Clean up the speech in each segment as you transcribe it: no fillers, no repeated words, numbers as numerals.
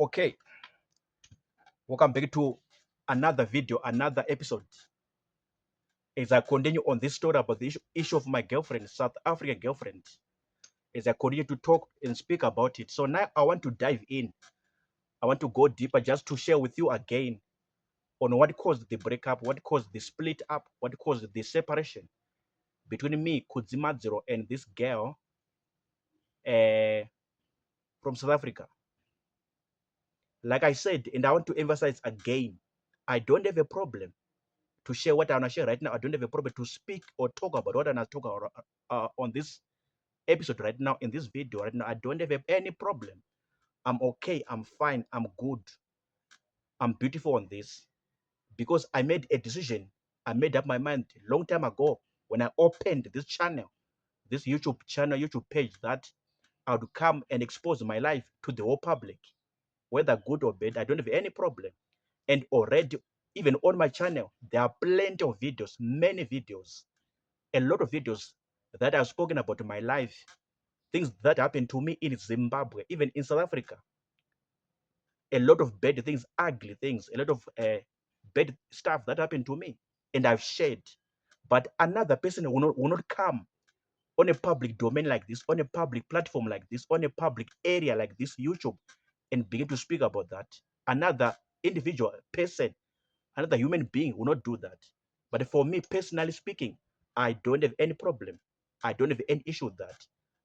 Okay, welcome back to another video, another episode. As I continue on this story about the issue of my girlfriend, South African girlfriend, as I continue to talk and speak about it. So now I want to dive in. I want to go deeper just to share with you again on what caused the breakup, what caused the split up, what caused the separation between me, Kudzimadziro, and this girl uh, from South Africa. Like I said, and I want to emphasize again, I don't have a problem to share what I want to share right now. I don't have a problem to speak or talk about what I want to talk about on this episode right now, in this video right now. I don't have any problem. I'm okay. I'm fine. I'm good. I'm beautiful on this because I made a decision. I made up my mind a long time ago when I opened this channel, this YouTube channel, YouTube page, that I would come and expose my life to the whole public, whether good or bad. I don't have any problem. And already, even on my channel, there are plenty of videos, many videos, a lot of videos that I've spoken about my life, things that happened to me in Zimbabwe, even in South Africa, a lot of bad things, ugly things, a lot of bad stuff that happened to me, and I've shared. But another person will not come on a public domain like this, on a public platform like this, on a public area like this, YouTube, and begin to speak about that. Another individual person, another human being will not do that. But for me, personally speaking, I don't have any problem. I don't have any issue with that.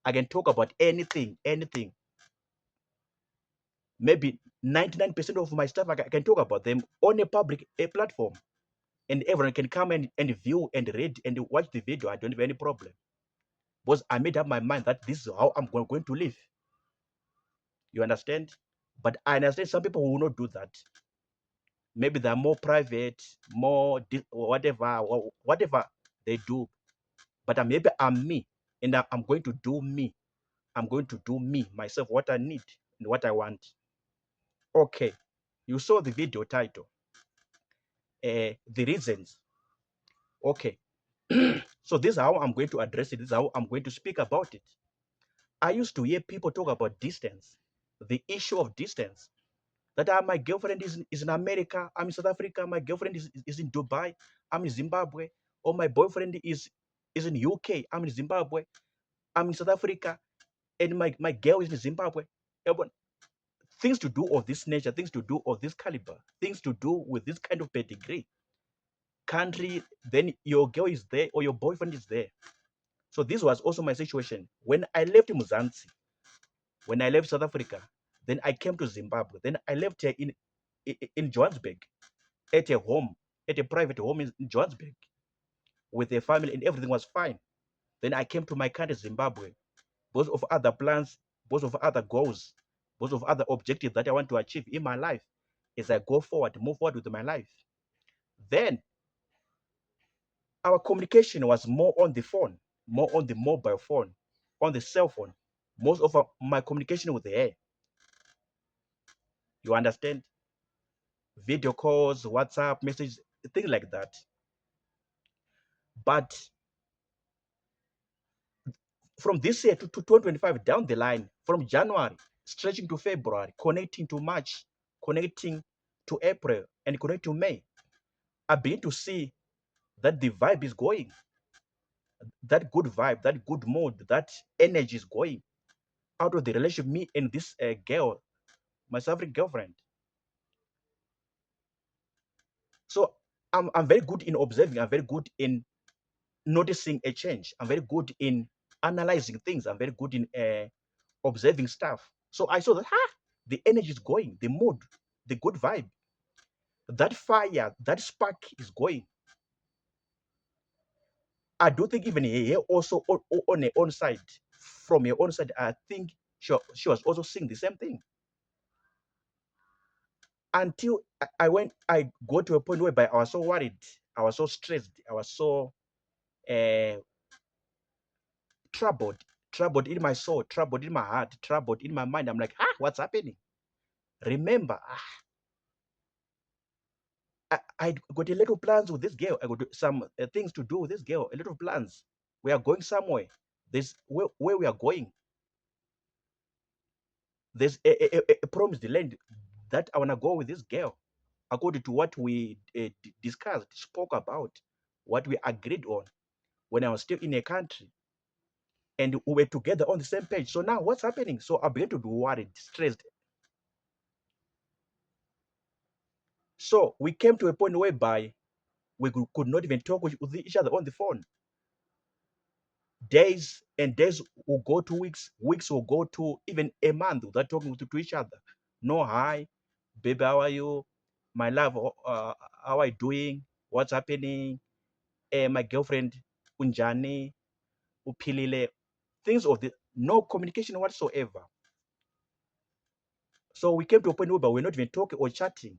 I can talk about anything, anything. Maybe 99% of my stuff, I can talk about them on a public platform. And everyone can come and view and read and watch the video. I don't have any problem. Because I made up my mind that this is how I'm going to live. You understand? But I understand some people will not do that. Maybe they're more private, more whatever they do. But maybe I'm me, and I'm going to do me. I'm going to do me, myself, what I need and what I want. Okay, you saw the video title, the reasons. Okay, so this is how I'm going to address it. This is how I'm going to speak about it. I used to hear people talk about distance, the issue of distance. That my girlfriend is in America, I'm in South Africa, my girlfriend is in Dubai, I'm in Zimbabwe, or my boyfriend is in UK, I'm in Zimbabwe, I'm in South Africa, and my girl is in Zimbabwe. Things to do of this nature, things to do of this caliber, things to do with this kind of pedigree, country, then your girl is there or your boyfriend is there. So this was also my situation. When I left Muzansi, when I left South Africa, then I came to Zimbabwe. Then I left here in Johannesburg, at a home, at a private home in Johannesburg, with a family, and everything was fine. Then I came to my country, Zimbabwe, because of other plans, because of other goals, because of other objectives that I want to achieve in my life as I go forward, move forward with my life. Then our communication was more on the phone, more on the mobile phone, on the cell phone. Most of my communication with her, you understand? Video calls, WhatsApp, messages, things like that. But from this year to 2025 down the line, from January, stretching to February, connecting to March, connecting to April, and connecting to May, I begin to see that the vibe is going, that good vibe, that good mood, that energy is going out of the relationship, me and this girl, my South African girlfriend. So I'm very good in observing, I'm very good in noticing a change, I'm very good in analyzing things, I'm very good in observing stuff. So I saw that the energy is going, the mood, the good vibe, that fire, that spark is going. I do think even here also on her own side, from her own side, I think she was also seeing the same thing. Until I got to a point whereby I was so worried, I was so stressed, I was so uh, troubled, troubled in my soul, troubled in my heart, troubled in my mind. I'm like, what's happening? Remember, I got a little plans with this girl. I got some things to do with this girl, a little plans. We are going somewhere. There's where we are going. There's a promised land that I want to go with this girl according to what we discussed, spoke about, what we agreed on when I was still in a country, and we were together on the same page. So now what's happening? So I began to be worried, stressed. So we came to a point whereby we could not even talk with each other on the phone. Days and days will go to weeks, weeks will go to even a month without talking to each other. No, hi, baby, how are you? My love, how are you doing? What's happening? My girlfriend, Unjani, Upilile, things of the no communication whatsoever. So we came to a point where we're not even talking or chatting.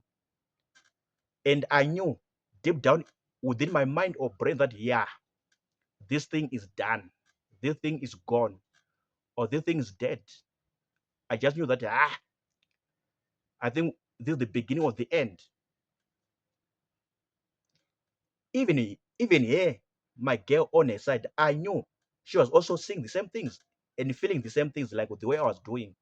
And I knew deep down within my mind or brain that, yeah, this thing is done. This thing is gone. Or this thing is dead. I just knew that, I think this is the beginning of the end. Even here, my girl on her side, I knew she was also seeing the same things and feeling the same things like the way I was doing.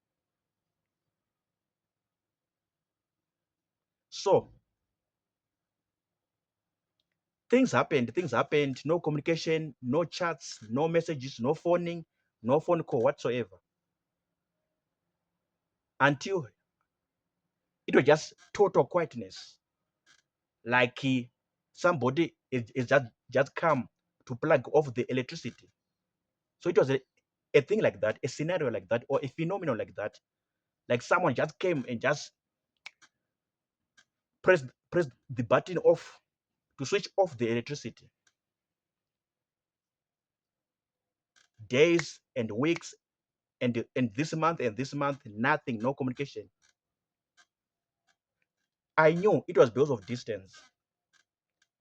So things happened, no communication, no chats, no messages, no phoning, no phone call whatsoever. Until it was just total quietness. Like somebody is just come to plug off the electricity. So it was a thing like that, a scenario like that, or a phenomenon like that. Like someone just came and just pressed the button off to switch off the electricity. Days and weeks and this month, nothing, no communication. I knew it was because of distance.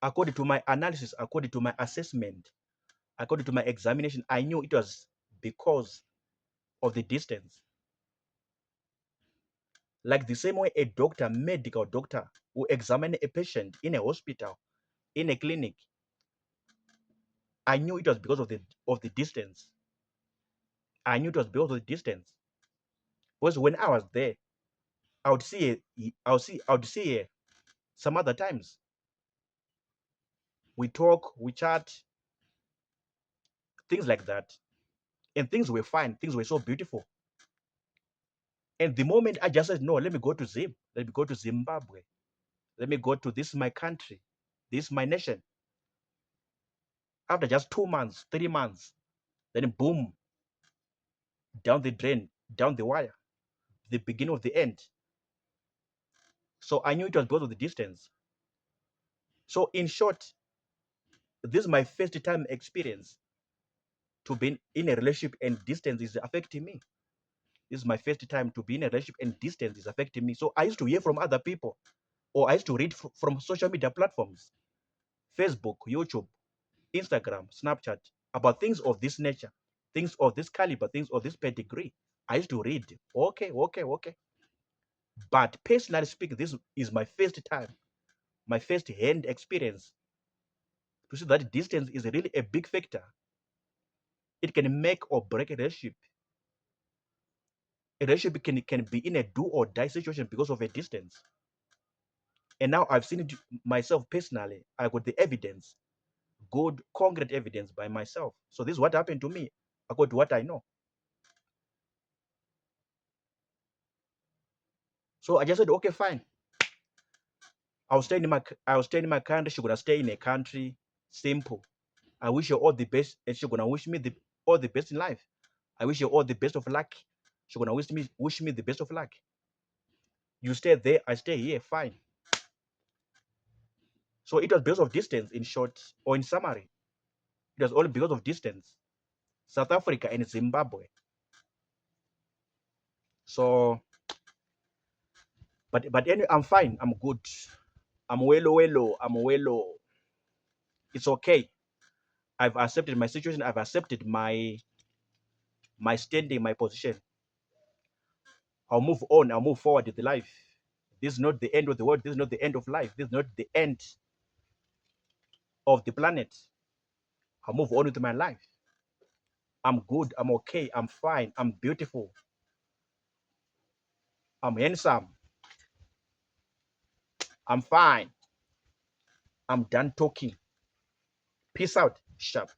According to my analysis, according to my assessment, according to my examination, I knew it was because of the distance. Like the same way a doctor, medical doctor, will examine a patient in a hospital, in a clinic. I knew it was because of the distance. I knew it was because of the distance. Because when I was there, I would see some other times. We talk, we chat, things like that. And things were fine. Things were so beautiful. And the moment I just said, no, let me go to let me go to Zimbabwe. Let me go to this my country. This my nation. After just 2 months, 3 months, then boom, down the drain, down the wire, the beginning of the end. So I knew it was because of the distance. So in short, this is my first time experience to be in a relationship and distance is affecting me. This is my first time to be in a relationship and distance is affecting me. So I used to hear from other people, or I used to read from social media platforms, Facebook, YouTube, Instagram, Snapchat, about things of this nature, things of this caliber, things of this pedigree. I used to read. Okay, okay, okay. But personally speaking, this is my first time, my first hand experience to see that distance is really a big factor. It can make or break a relationship. A relationship can be in a do or die situation because of a distance. And now I've seen it myself personally. I got the evidence, good, concrete evidence by myself. So this is what happened to me, according to what I know. So I just said, okay, fine. I'll stay in my country. She's gonna stay in a country. Simple. I wish you all the best, and she's gonna wish me all the best in life. I wish you all the best of luck. She's gonna wish me the best of luck. You stay there, I stay here, fine. So it was because of distance, in short, or in summary. It was all because of distance. South Africa and Zimbabwe. So, but anyway, I'm fine. I'm good. I'm well. I'm well. It's okay. I've accepted my situation. I've accepted my standing, my position. I'll move on. I'll move forward with the life. This is not the end of the world. This is not the end of life. This is not the end of the planet. I'll move on with my life. I'm good. I'm okay. I'm fine. I'm beautiful. I'm handsome. I'm fine. I'm done talking. Peace out. Sharp.